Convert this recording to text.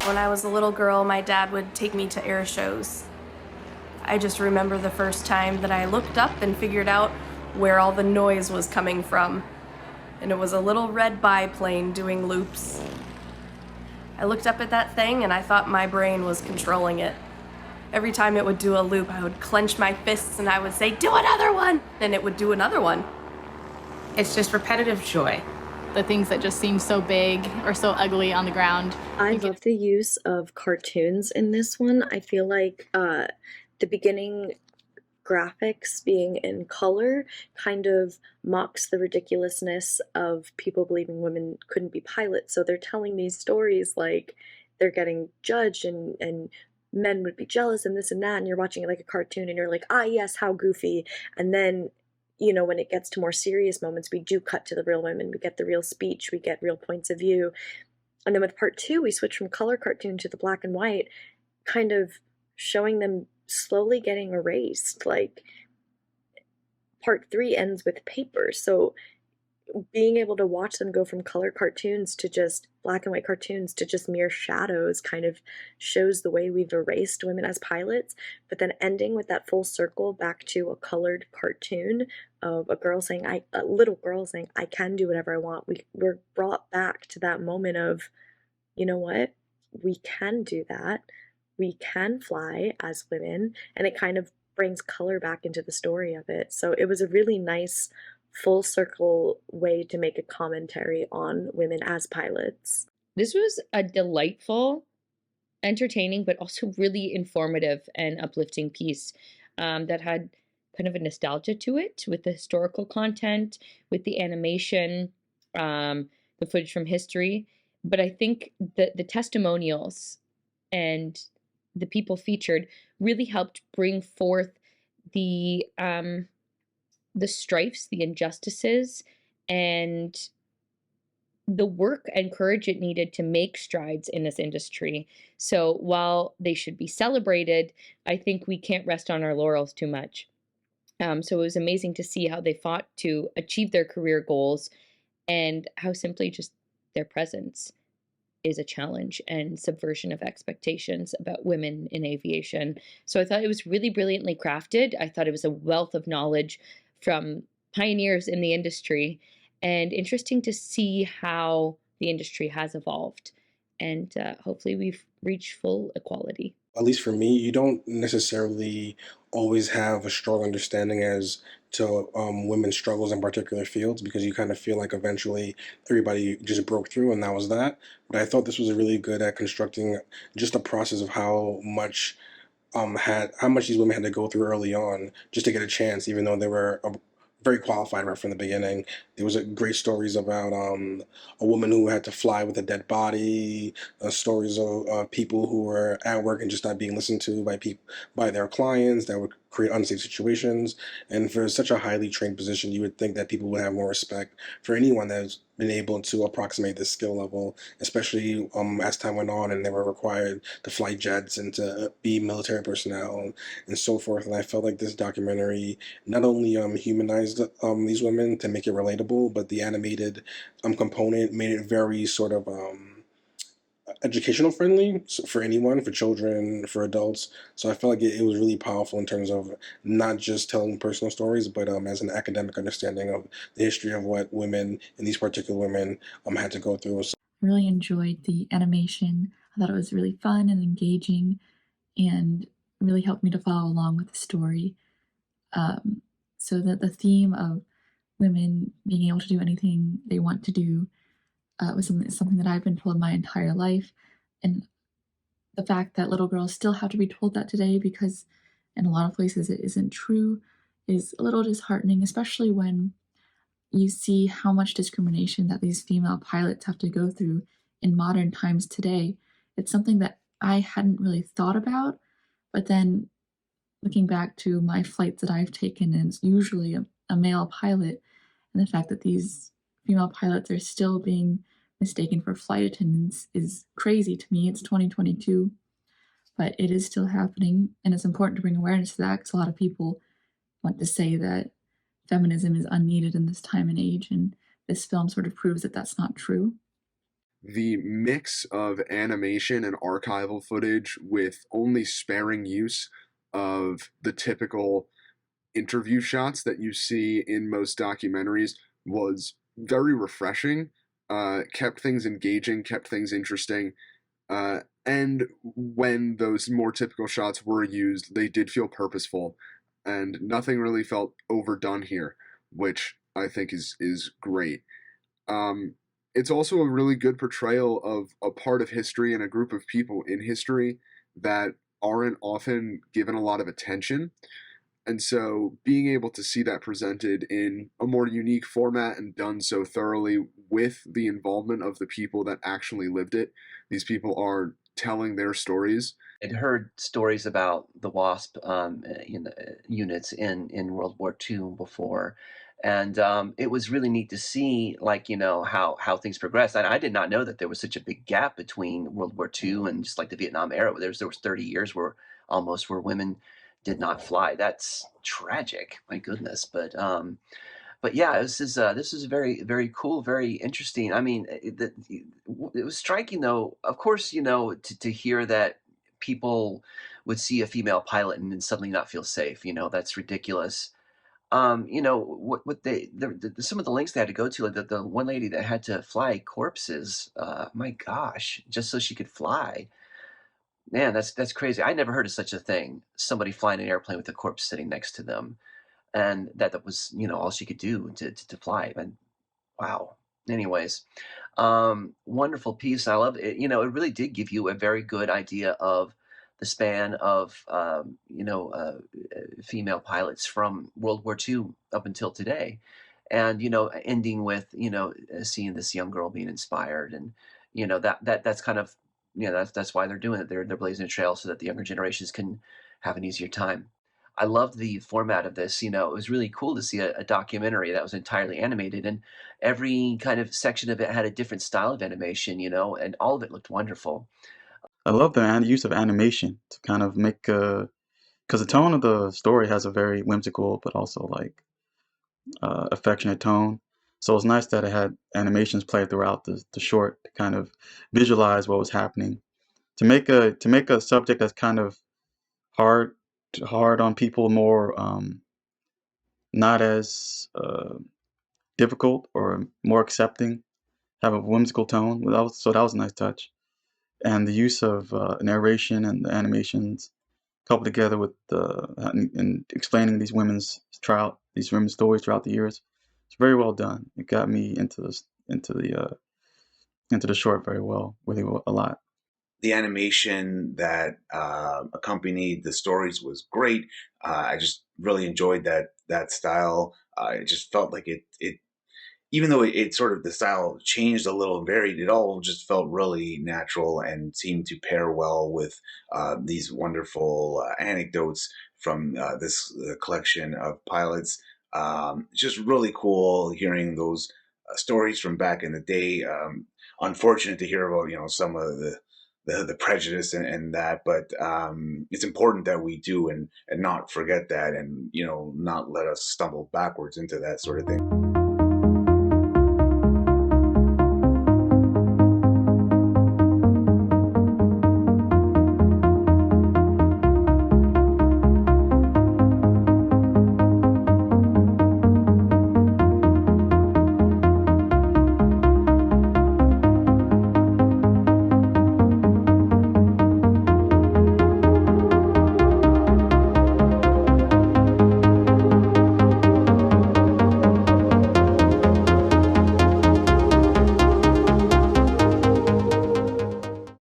When I was a little girl, my dad would take me to air shows. I just remember the first time that I looked up and figured out where all the noise was coming from. And it was a little red biplane doing loops. I looked up at that thing and I thought my brain was controlling it. Every time it would do a loop, I would clench my fists and I would say, "Do another one!" And it would do another one. It's just repetitive joy. The things that just seem so big or so ugly on the ground. I love the use of cartoons in this one. I feel like the beginning graphics being in color kind of mocks the ridiculousness of people believing women couldn't be pilots. So they're telling these stories like they're getting judged and men would be jealous and this and that, and you're watching it like a cartoon and you're like, ah, yes, how goofy. And then, you know, when it gets to more serious moments, we do cut to the real women. We get the real speech, we get real points of view. And then with part two, we switch from color cartoon to the black and white, kind of showing them slowly getting erased. Like part three ends with paper. So being able to watch them go from color cartoons to just black and white cartoons to just mere shadows kind of shows the way we've erased women as pilots, but then ending with that full circle back to a colored cartoon of a girl saying, a little girl saying, I can do whatever I want. We're brought back to that moment of, you know what? We can do that. We can fly as women, and it kind of brings color back into the story of it. So it was a really nice full circle way to make a commentary on women as pilots. This was a delightful, entertaining, but also really informative and uplifting piece that had kind of a nostalgia to it with the historical content, with the animation, the footage from history. But I think the testimonials and the people featured really helped bring forth the strifes, the injustices, and the work and courage it needed to make strides in this industry. So while they should be celebrated, I think we can't rest on our laurels too much. So it was amazing to see how they fought to achieve their career goals and how simply just their presence is a challenge and subversion of expectations about women in aviation. So I thought it was really brilliantly crafted. I thought it was a wealth of knowledge from pioneers in the industry, and interesting to see how the industry has evolved. And hopefully we've reached full equality. At least for me, you don't necessarily always have a strong understanding as to women's struggles in particular fields, because you kind of feel like eventually everybody just broke through and that was that. But I thought this was really good at constructing just a process of how much these women had to go through early on just to get a chance, even though they were very qualified right from the beginning. There was great stories about a woman who had to fly with a dead body, stories of people who were at work and just not being listened to by their clients that would create unsafe situations. And for such a highly trained position, you would think that people would have more respect for anyone that's been able to approximate this skill level, especially as time went on and they were required to fly jets and to be military personnel and so forth. And I felt like this documentary not only humanized these women to make it relatable, but the animated component made it very sort of educational friendly for anyone, for children, for adults. So I felt like it was really powerful in terms of not just telling personal stories, but as an academic understanding of the history of what women and these particular women had to go through. So really enjoyed the animation. I thought it was really fun and engaging and really helped me to follow along with the story. So that the theme of women being able to do anything they want to do was something that I've been told my entire life. And the fact that little girls still have to be told that today, because in a lot of places it isn't true, is a little disheartening, especially when you see how much discrimination that these female pilots have to go through in modern times today. It's something that I hadn't really thought about, but then looking back to my flights that I've taken, and it's usually a male pilot, and the fact that these female pilots are still being mistaken for flight attendants is crazy to me. It's 2022, but it is still happening, and it's important to bring awareness to that, because a lot of people want to say that feminism is unneeded in this time and age, and this film sort of proves that that's not true. the mix of animation and archival footage with only sparing use of the typical interview shots that you see in most documentaries was very refreshing. Kept things engaging, kept things interesting. And when those more typical shots were used, they did feel purposeful, and nothing really felt overdone here, which I think is great. Um, it's also a really good portrayal of a part of history and a group of people in history that aren't often given a lot of attention. And so being able to see that presented in a more unique format and done so thoroughly with the involvement of the people that actually lived it, these people are telling their stories. I'd heard stories about the WASP units in World War II before, and it was really neat to see, like, how things progressed. And I did not know that there was such a big gap between World War II and just like the Vietnam era. There was 30 years where almost where women did not fly. That's tragic. My goodness. But yeah, this is very, very cool, very interesting. I mean, it was striking though. Of course, to hear that people would see a female pilot and then suddenly not feel safe. That's ridiculous. What some of the links they had to go to, like the one lady that had to fly corpses. My gosh, just so she could fly. Man, that's crazy. I never heard of such a thing. Somebody flying an airplane with a corpse sitting next to them, and that was all she could do to fly. And wow. Anyways, wonderful piece. I love it. It really did give you a very good idea of the span of female pilots from World War II up until today, and ending with seeing this young girl being inspired, and that's kind of that's why they're doing it. They're blazing a trail so that the younger generations can have an easier time. I loved the format of this. It was really cool to see a documentary that was entirely animated, and every kind of section of it had a different style of animation, and all of it looked wonderful. I love the use of animation to kind of make because the tone of the story has a very whimsical but also like affectionate tone. So it's nice that it had animations played throughout the short to kind of visualize what was happening. To make a subject that's kind of hard hard on people more not as difficult or more accepting, have a whimsical tone. So that was a nice touch. And the use of narration and the animations coupled together with and explaining these women's stories throughout the years, it's very well done. It got me into the short very well, really a lot. The animation that accompanied the stories was great. I just really enjoyed that style. It just felt like it even though it sort of the style changed a little and varied, it all just felt really natural and seemed to pair well with these wonderful anecdotes from this collection of pilots. It's just really cool hearing those stories from back in the day. Unfortunate to hear about some of the prejudice and that, but it's important that we do and not forget that, and not let us stumble backwards into that sort of thing.